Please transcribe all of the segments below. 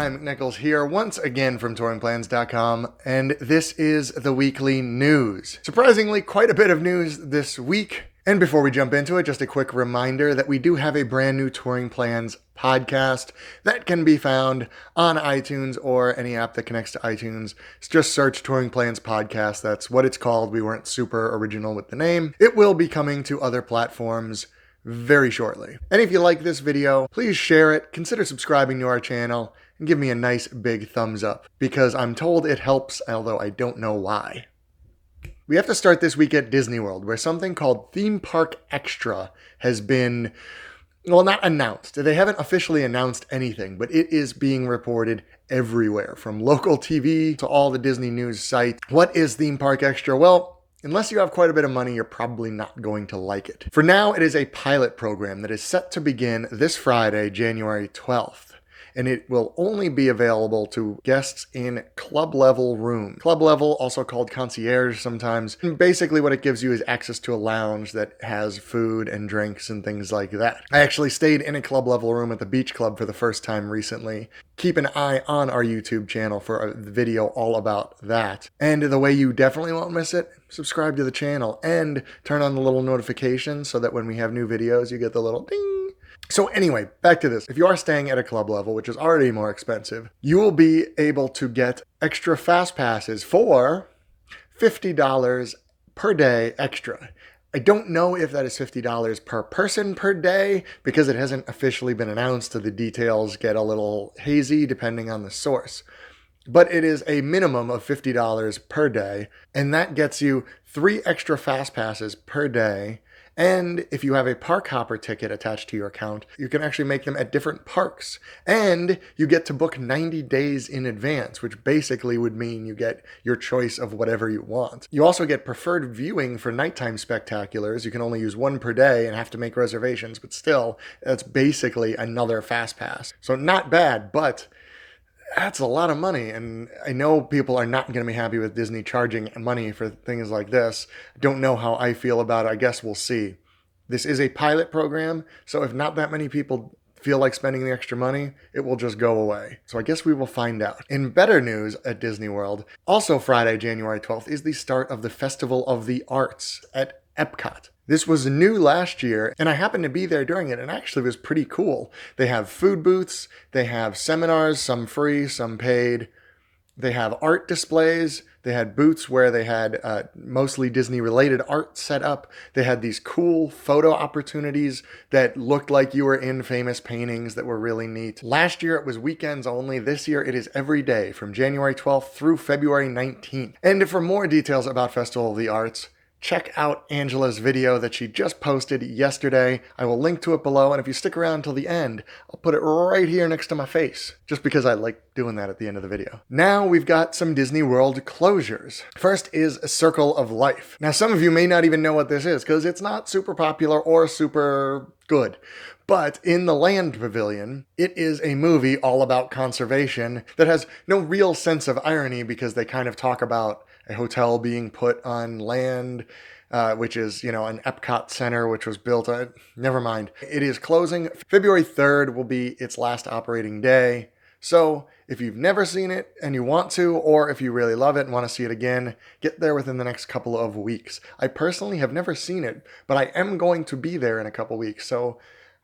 Ryan McNichols here once again from touringplans.com, and this is the weekly news. Surprisingly, quite a bit of news this week. And before we jump into it, just a quick reminder that we do have a brand new Touring Plans podcast that can be found on iTunes or any app that connects to iTunes. Just search Touring Plans Podcast. That's what it's called. We weren't super original with the name. It will be coming to other platforms very shortly. And if you like this video, please share it, consider subscribing to our channel, and give me a nice big thumbs up, because I'm told it helps, although I don't know why. We have to start this week at Disney World, where something called Theme Park Extra has been, well, not announced. They haven't officially announced anything, but it is being reported everywhere, from local TV to all the Disney news sites. What is Theme Park Extra? Well, unless you have quite a bit of money, you're probably not going to like it. For now, it is a pilot program that is set to begin this Friday, January 12th. And it will only be available to guests in club level rooms. Club level, also called concierge sometimes. And basically what it gives you is access to a lounge that has food and drinks and things like that. I actually stayed in a club level room at the beach club for the first time recently. Keep an eye on our YouTube channel for a video all about that. And the way you definitely won't miss it, subscribe to the channel and turn on the little notifications so that when we have new videos, you get the little ding. So anyway, back to this. If you are staying at a club level, which is already more expensive, you will be able to get extra fast passes for $50 per day extra. I don't know if that is $50 per person per day because it hasn't officially been announced, so the details get a little hazy depending on the source. But it is a minimum of $50 per day, and that gets you 3 extra fast passes per day. And if you have a park hopper ticket attached to your account, you can actually make them at different parks. And you get to book 90 days in advance, which basically would mean you get your choice of whatever you want. You also get preferred viewing for nighttime spectaculars. You can only use 1 per day and have to make reservations, but still, that's basically another fast pass. So not bad, but that's a lot of money, and I know people are not going to be happy with Disney charging money for things like this. I don't know how I feel about it. I guess we'll see. This is a pilot program, so if not that many people feel like spending the extra money, it will just go away. So I guess we will find out. In better news at Disney World, also Friday, January 12th, is the start of the Festival of the Arts at Epcot. This was new last year, and I happened to be there during it, and actually was pretty cool. They have food booths, they have seminars, some free, some paid. They have art displays. They had booths where they had mostly Disney-related art set up. They had these cool photo opportunities that looked like you were in famous paintings that were really neat. Last year, it was weekends only. This year, it is every day from January 12th through February 19th. And for more details about Festival of the Arts, check out Angela's video that she just posted yesterday. I will link to it below, and if you stick around till the end, I'll put it right here next to my face, just because I like doing that at the end of the video. Now we've got some Disney World closures. First is Circle of Life. Now some of you may not even know what this is, because it's not super popular or super good. But in the Land Pavilion, it is a movie all about conservation that has no real sense of irony, because they kind of talk about a hotel being put on land, which is, an Epcot Center, which was built on. Never mind. It is closing. February 3rd will be its last operating day. So if you've never seen it and you want to, or if you really love it and want to see it again, get there within the next couple of weeks. I personally have never seen it, but I am going to be there in a couple weeks, so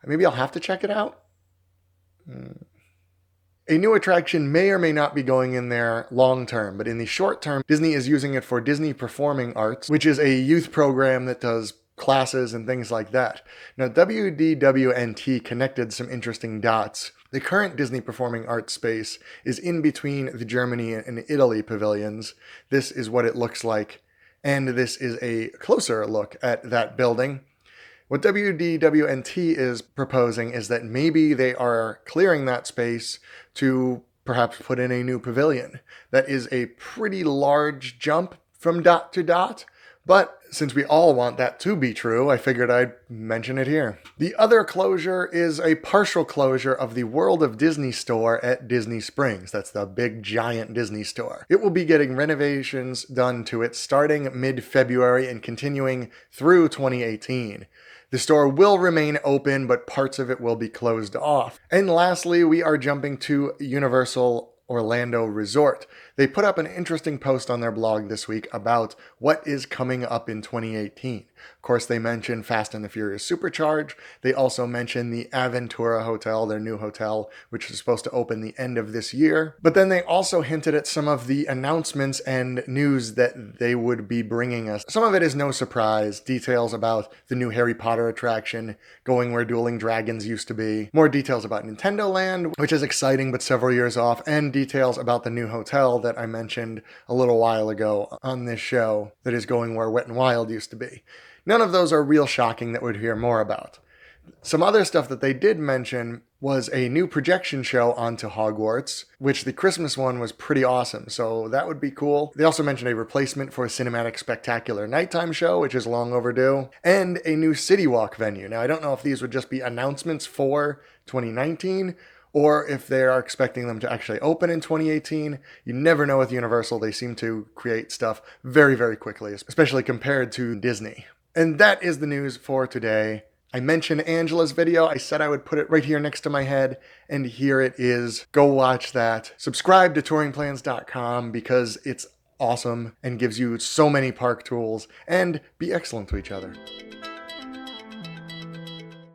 maybe I'll have to check it out. A new attraction may or may not be going in there long term, but in the short term, Disney is using it for Disney Performing Arts, which is a youth program that does classes and things like that. Now, WDWNT connected some interesting dots. The current Disney Performing Arts space is in between the Germany and Italy pavilions. This is what it looks like, and this is a closer look at that building. What WDWNT is proposing is that maybe they are clearing that space to perhaps put in a new pavilion. That is a pretty large jump from dot to dot, But since we all want that to be true, I figured I'd mention it here. The other closure is a partial closure of the World of Disney store at Disney Springs. That's the big giant Disney store. It will be getting renovations done to it starting mid-February and continuing through 2018. The store will remain open, but parts of it will be closed off. And lastly, we are jumping to Universal Orlando Resort. They put up an interesting post on their blog this week about what is coming up in 2018. Of course, they mentioned Fast and the Furious Supercharge. They also mentioned the Aventura Hotel, their new hotel, which is supposed to open the end of this year. But then they also hinted at some of the announcements and news that they would be bringing us. Some of it is no surprise. Details about the new Harry Potter attraction, going where Dueling Dragons used to be. More details about Nintendo Land, which is exciting but several years off. And details about the new hotel that I mentioned a little while ago on this show that is going where Wet n Wild used to be. None of those are real shocking that we'd hear more about. Some other stuff that they did mention was a new projection show onto Hogwarts, which the Christmas one was pretty awesome, so that would be cool. They also mentioned a replacement for a Cinematic Spectacular nighttime show, which is long overdue, and a new City Walk venue. Now, I don't know if these would just be announcements for 2019, or if they are expecting them to actually open in 2018. You never know with Universal. They seem to create stuff very, very quickly, especially compared to Disney. And that is the news for today. I mentioned Angela's video. I said I would put it right here next to my head, and here it is. Go watch that. Subscribe to touringplans.com because it's awesome and gives you so many park tools, and be excellent to each other.